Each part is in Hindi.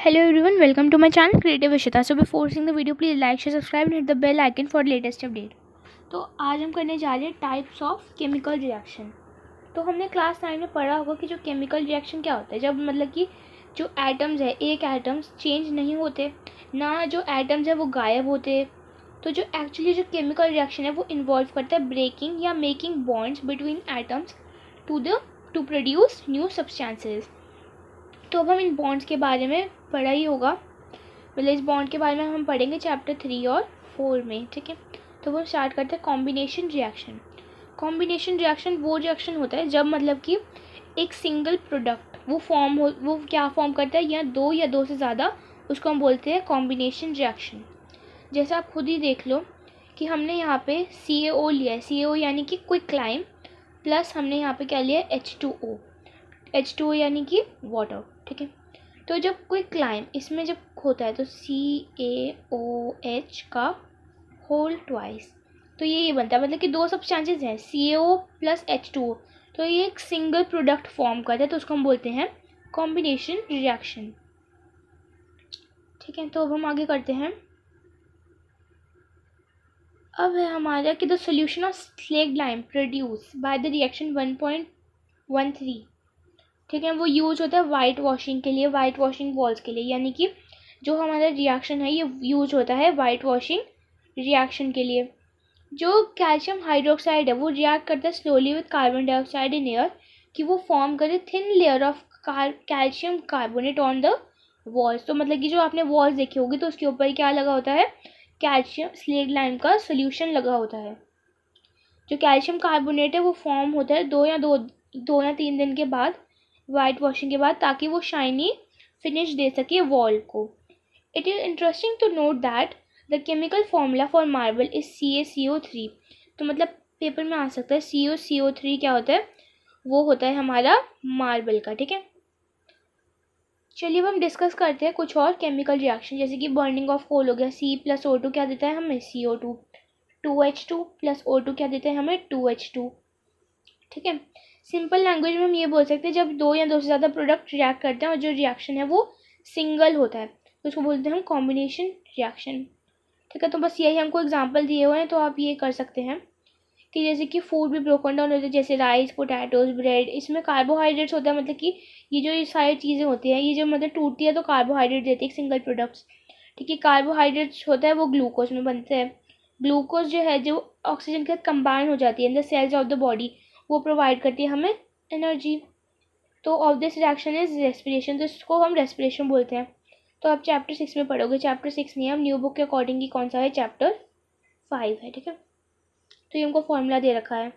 Hello everyone, welcome to my channel Creative Ishita. So before seeing the video, please like, share, subscribe and hit the bell icon for latest update. तो आज हम करने जा रहे हैं टाइप्स ऑफ केमिकल रिएक्शन। तो हमने क्लास 9 में पढ़ा होगा कि जो केमिकल रिएक्शन क्या होता है, जब मतलब कि जो एटम्स है, एक एटम्स चेंज नहीं होते, ना जो एटम्स है वो गायब होते। तो जो एक्चुअली जो केमिकल रिएक्शन है वो इन्वॉल्व करता है ब्रेकिंग या making bonds between atoms to produce new substances. तो अब हम इन बॉन्ड्स के बारे में पढ़ा ही होगा, मतलब इस बॉन्ड के बारे में हम पढ़ेंगे चैप्टर 3 और 4 में। ठीक है, तो वो स्टार्ट करते हैं कॉम्बिनेशन रिएक्शन। कॉम्बिनेशन रिएक्शन वो रिएक्शन होता है जब मतलब कि एक सिंगल प्रोडक्ट वो क्या फॉर्म करता है, या दो से ज़्यादा, उसको हम बोलते हैं कॉम्बिनेशन रिएक्शन। जैसे आप खुद ही देख लो कि हमने यहाँ पे CaO लिया है, CaO यानी कि क्विकलाइम, प्लस हमने यहाँ पे क्या लिया है H2O यानी कि वाटर। ठीक है, तो जब क्विकलाइम इसमें जब होता है तो CaOH का होल ट्वाइस, तो ये बनता है, मतलब कि दो सब्सटेंसेस हैं CaO प्लस H2O, तो ये एक सिंगल प्रोडक्ट फॉर्म करता है, तो उसको हम बोलते हैं कॉम्बिनेशन रिएक्शन। ठीक है, तो अब हम आगे करते हैं। अब है हमारा कि the solution of slaked lime produce by the reaction 1.13। ठीक है, वो यूज होता है वाइट वॉशिंग के लिए, वाइट वॉशिंग वॉल्स के लिए, यानी कि जो हमारा रिएक्शन है ये यूज होता है वाइट वॉशिंग रिएक्शन के लिए। जो कैल्शियम हाइड्रोक्साइड है वो रिएक्ट करता है slowly with carbon dioxide in air, कि वो फॉर्म करे thin layer of calcium carbonate on the walls. तो मतलब कि जो आपने वॉल्स देखी होगी तो उसके ऊपर क्या लगा होता है, कैल्शियम स्लेक्ड लाइम का सोल्यूशन लगा होता है। जो कैल्शियम कार्बोनेट है वो फॉर्म होता है दो या तीन दिन के बाद, वाइट वॉशिंग के बाद, ताकि वो शाइनी फिनिश दे सके वॉल को। It is interesting to note that the chemical formula for marble is CaCO3। तो मतलब पेपर में आ सकता है CaCO3 क्या होता है, वो होता है हमारा मार्बल का। ठीक है, चलिए अब हम डिस्कस करते हैं कुछ और केमिकल रिएक्शन, जैसे कि बर्निंग ऑफ कोल हो गया, C+O2 क्या देता है हमें CO2, 2H2 प्लस O2 क्या देता है हमें 2H2। ठीक है, सिंपल लैंग्वेज में हम ये बोल सकते हैं जब दो या दो से ज़्यादा प्रोडक्ट रिएक्ट करते हैं और जो रिएक्शन है वो सिंगल होता है तो उसको बोलते हैं हम कॉम्बिनेशन रिएक्शन। ठीक है, तो बस यही हमको एग्जांपल दिए हुए हैं, तो आप ये कर सकते हैं कि जैसे कि फूड भी ब्रोकन डाउन होते हैं, जैसे राइस, पोटैटोज, ब्रेड, इसमें कार्बोहाइड्रेट्स होता है, मतलब कि ये जो ये सारी चीज़ें होती हैं, ये जो मतलब टूटती है तो कार्बोहाइड्रेट देती है सिंगल प्रोडक्ट्स। ठीक है, कार्बोहाइड्रेट्स होता है वो ग्लूकोज में बनते हैं। ग्लूकोज जो है जो ऑक्सीजन के साथ कंबाइन हो जाती है in the cells of the body, वो प्रोवाइड करती है हमें एनर्जी। तो of this reaction is respiration, तो इसको हम रेस्पिरेशन बोलते हैं। तो आप चैप्टर 6 में पढ़ोगे, चैप्टर 6 नहीं, हम न्यू बुक के अकॉर्डिंग ही कौन सा है, चैप्टर 5 है। ठीक है, तो ये हमको फॉर्मूला दे रखा है।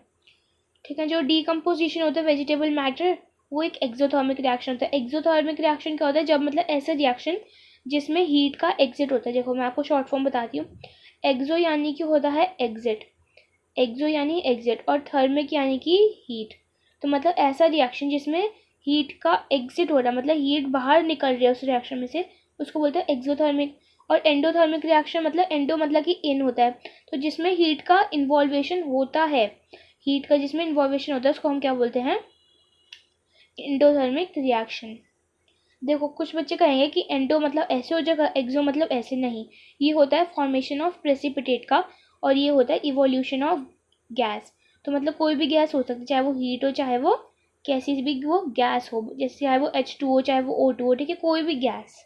ठीक है, जो डीकम्पोजिशन होता है वेजिटेबल मैटर, वो एक एक्सोथर्मिक रिएक्शन होता है। एक्सोथर्मिक रिएक्शन क्या होता है, जब मतलब ऐसा रिएक्शन जिसमें हीट का एग्जिट होता है। देखो मैं आपको शॉर्ट फॉर्म बताती हूँ। एक्सो यानी कि होता है एग्जिट, एक्सो यानी एग्जिट, और थर्मिक यानी कि हीट। तो मतलब ऐसा रिएक्शन जिसमें हीट का एग्जिट हो रहा है, मतलब हीट बाहर निकल रही है उस रिएक्शन में से, उसको बोलते हैं एक्सोथर्मिक। और एंडोथर्मिक रिएक्शन मतलब एंडो मतलब कि इन होता है, तो जिसमें हीट का इन्वॉल्वेशन होता है, हीट का जिसमें इन्वॉल्वेशन होता है उसको हम क्या बोलते हैं, एंडोथर्मिक रिएक्शन। देखो कुछ बच्चे कहेंगे कि एंडो मतलब ऐसे हो जाएगा, एक्सो मतलब ऐसे, नहीं, ये होता है फॉर्मेशन ऑफ प्रेसिपिटेट का, और ये होता है इवोल्यूशन ऑफ गैस। तो मतलब कोई भी गैस हो सकती है, चाहे वो हीट हो, चाहे वो कैसी भी वो गैस हो, जैसे चाहे वो H2O, चाहे वो O2 हो। ठीक है, कोई भी गैस।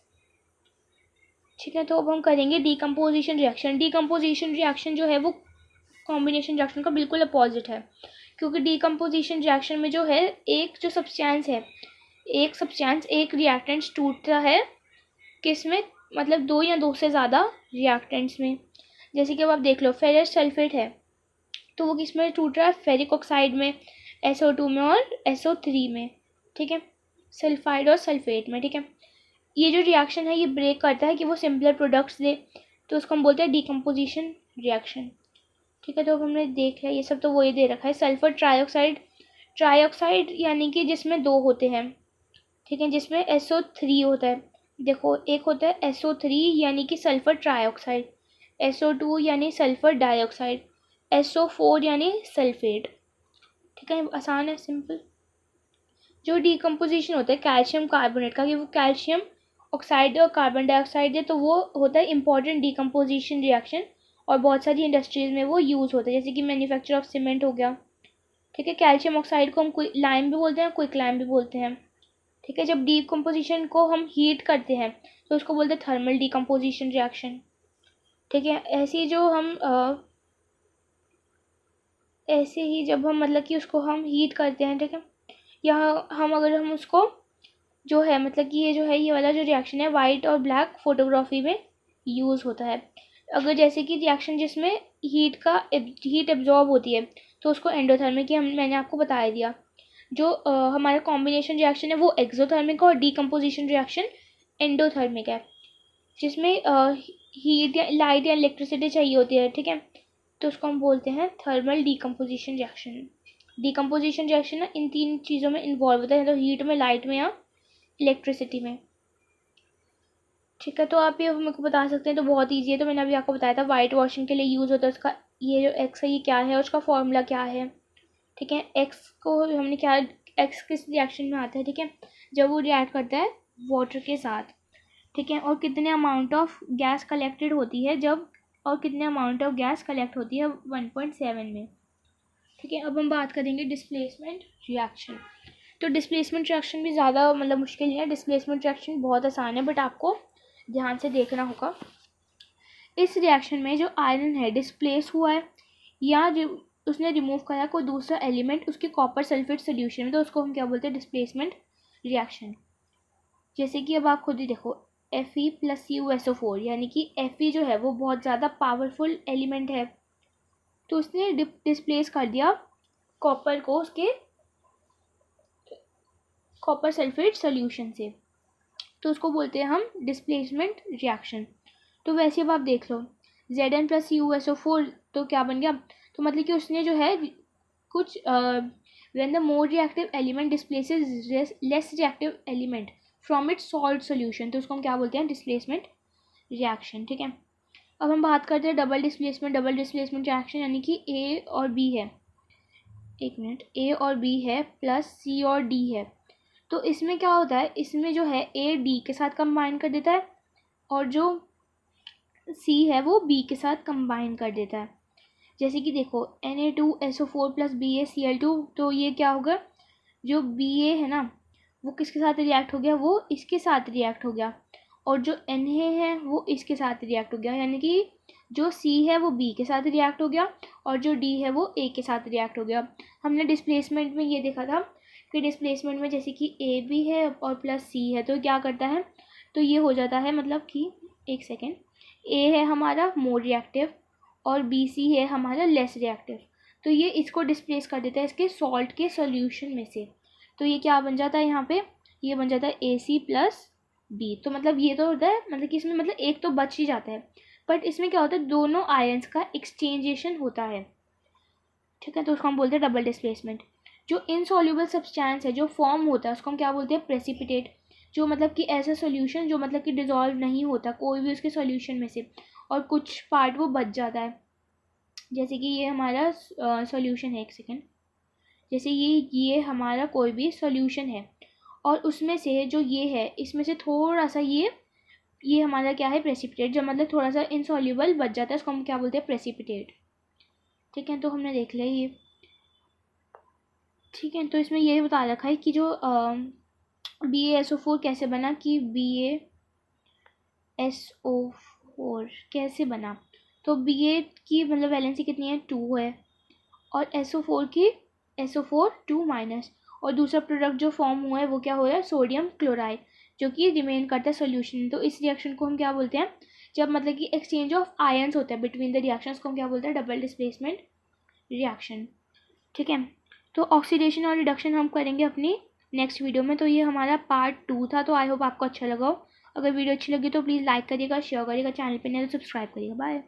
ठीक है, तो अब हम करेंगे डीकम्पोजिशन रिएक्शन। डीकम्पोजिशन रिएक्शन जो है वो कॉम्बिनेशन रिएक्शन का बिल्कुल अपोजिट है, क्योंकि डीकम्पोजिशन रिएक्शन में जो है एक जो सब्सटेंस है, एक रिएक्टेंट्स टूटता है, किस में, मतलब दो या दो से ज़्यादा रिएक्टेंट्स में। जैसे कि अब आप देख लो फेरस सल्फेट है, तो वो किस में टूट रहा है, फेरिक ऑक्साइड में, SO2 में और SO3 में। ठीक है, सल्फाइड और सल्फेट में। ठीक है, ये जो रिएक्शन है ये ब्रेक करता है कि वो सिंपलर प्रोडक्ट्स दे, तो उसको हम बोलते हैं डीकम्पोजिशन रिएक्शन। ठीक है, तो अब हमने देख लिया ये सब, तो वो ये दे रखा है सल्फर ट्राईऑक्साइड। ट्राईऑक्साइड यानी कि जिसमें दो होते हैं। ठीक है, जिसमें SO3 होता है। देखो एक होता है SO3 यानी कि सल्फर ट्राईऑक्साइड, SO2 यानी सल्फर डाइऑक्साइड, SO4 यानी सल्फेट। ठीक है, आसान है, सिंपल। जो डीकम्पोजिशन होता है कैल्शियम कार्बोनेट का, कि वो कैल्शियम ऑक्साइड और कार्बन डाइऑक्साइड है, तो वो होता है इंपॉर्टेंट डिकम्पोजिशन रिएक्शन, और बहुत सारी इंडस्ट्रीज़ में वो यूज़ होता है, जैसे कि मैन्युफैक्चर ऑफ सीमेंट हो गया। ठीक है, कैल्शियम ऑक्साइड को हम लाइम भी बोलते हैं, क्विक लाइम भी बोलते हैं। ठीक है, जब डिकम्पोजिशन को हम हीट करते हैं तो उसको बोलते हैं थर्मल डिकम्पोजिशन रिएक्शन। ठीक है, ऐसे ही जो हम ऐसे ही जब हम मतलब कि उसको हम हीट करते हैं, ठीक है, या हम अगर हम उसको जो है मतलब कि ये जो है ये वाला जो रिएक्शन है वाइट और ब्लैक फोटोग्राफी में यूज़ होता है। अगर जैसे कि रिएक्शन जिसमें हीट एब्जॉर्ब होती है तो उसको एंडोथर्मिक, मैंने आपको बता दिया। जो हमारा कॉम्बिनेशन रिएक्शन है वो एक्सोथर्मिक और डिकम्पोजिशन रिएक्शन एंडोथर्मिक है, जिसमें हीट या लाइट या इलेक्ट्रिसिटी चाहिए होती है। ठीक है, तो उसको हम बोलते हैं thermal decomposition reaction. Decomposition reaction ना इन 3 चीज़ों में इन्वॉल्व होता है, तो हीट में, लाइट में या इलेक्ट्रिसिटी में। ठीक है, तो आप ये मेरे को बता सकते हैं, तो बहुत ईजी है। तो मैंने अभी आपको बताया था वाइट वॉशिंग के लिए यूज़ होता है उसका, ये जो एक्स है ये क्या है, उसका फॉर्मूला क्या है। ठीक है, एक्स को हमने क्या, एक्स किस रिएक्शन में आता है, ठीक है, जब वो रिएक्ट करता है वाटर के साथ। ठीक है, और कितने अमाउंट ऑफ गैस कलेक्टेड होती है जब, और कितने अमाउंट ऑफ गैस कलेक्ट होती है 1.7 में। ठीक है, अब हम बात करेंगे डिस्प्लेसमेंट रिएक्शन। तो डिस्प्लेसमेंट रिएक्शन भी ज़्यादा मतलब मुश्किल नहीं है, डिस्प्लेसमेंट रिएक्शन बहुत आसान है, बट आपको ध्यान से देखना होगा। इस रिएक्शन में जो आयरन है डिस्प्लेस हुआ है या जो उसने रिमूव करा कोई दूसरा एलिमेंट उसके कॉपर सल्फेट सोल्यूशन में, तो उसको हम क्या बोलते हैं, डिस्प्लेसमेंट रिएक्शन। जैसे कि अब आप खुद ही देखो, Fe+CuSO4 यानी कि Fe जो है वो बहुत ज़्यादा पावरफुल एलिमेंट है, तो उसने डिस्प्लेस कर दिया कॉपर को उसके कॉपर सल्फेट सोल्यूशन से, तो उसको बोलते हैं हम डिस्प्लेसमेंट रिएक्शन। तो वैसे अब आप देख लो Zn+CuSO4 तो क्या बन गया, तो मतलब कि उसने जो है कुछ when the more reactive element displaces less reactive element from its salt solution, तो उसको हम क्या बोलते हैं, डिस्प्लेसमेंट रिएक्शन। ठीक है, अब हम बात करते हैं डबल डिस्प्लेसमेंट रिएक्शन, यानी कि ए और बी है, एक मिनट, ए और बी है प्लस सी और डी है। तो इसमें क्या होता है, इसमें जो है ए डी के साथ कंबाइन कर देता है और जो सी है वो बी के साथ कंबाइन कर देता है। जैसे कि देखो Na2SO4 प्लस BaCl2, तो ये क्या होगा, जो Ba है ना वो किसके साथ रिएक्ट हो गया, वो इसके साथ रिएक्ट हो गया, और जो Na है वो इसके साथ रिएक्ट हो गया, यानी कि जो C है वो B के साथ रिएक्ट हो गया और जो D है वो A के साथ रिएक्ट हो गया। हमने डिस्प्लेसमेंट में ये देखा था कि डिस्प्लेसमेंट में जैसे कि A भी है और प्लस C है, तो क्या करता है, तो ये हो जाता है मतलब कि एक सेकेंड, A है हमारा मोर रिएक्टिव और BC है हमारा लेस रिएक्टिव, तो ये इसको डिस्प्लेस कर देता है इसके सॉल्ट के सॉल्यूशन में से। तो ये क्या बन जाता है यहाँ पे, ये बन जाता है AC+B। तो मतलब ये तो होता है मतलब कि इसमें मतलब एक तो बच ही जाता है, बट इसमें क्या होता है, दोनों आयंस का एक्सचेंजेशन होता है। ठीक है, तो उसको हम बोलते हैं डबल डिस्प्लेसमेंट। जो इनसॉल्युबल सब्सटेंस है जो फॉर्म होता है उसको हम क्या बोलते हैं, प्रेसिपिटेट। जो मतलब कि ऐसा सोल्यूशन जो मतलब कि डिज़ोल्व नहीं होता कोई भी उसके सोल्यूशन में से, और कुछ पार्ट वो बच जाता है। जैसे कि ये हमारा सॉल्यूशन है, एक सेकेंड, जैसे ये हमारा कोई भी सॉल्यूशन है और उसमें से जो ये है इसमें से थोड़ा सा ये हमारा क्या है, प्रेसिपिटेट, जो मतलब थोड़ा सा इनसॉल्युबल बच जाता है उसको हम क्या बोलते हैं, प्रेसिपिटेट। ठीक है, तो हमने देख लिया ये। ठीक है, तो इसमें ये बता रखा है कि जो BaSO4 कैसे बना, कि BaSO4 कैसे बना, तो Ba की मतलब वैलेंसी कितनी है, 2 है, और SO4 की SO4 2-, और दूसरा प्रोडक्ट जो फॉर्म हुआ है वो क्या हो रहा है, सोडियम क्लोराइड, जो कि रिमेन करता है सोल्यूशन। तो इस रिएक्शन को हम क्या बोलते हैं, जब मतलब कि एक्सचेंज ऑफ आयंस होता है बिटवीन द रिएक्शंस को हम क्या बोलते हैं, डबल डिस्प्लेसमेंट रिएक्शन। ठीक है, तो ऑक्सीडेशन और रिडक्शन हम करेंगे अपनी नेक्स्ट वीडियो में। तो ये हमारा पार्ट 2 था, तो आई होप आपको अच्छा लगा हो। अगर वीडियो अच्छी लगी तो प्लीज़ लाइक करिएगा, शेयर करिएगा, चैनल पर नहीं तो सब्सक्राइब करिएगा। बाय।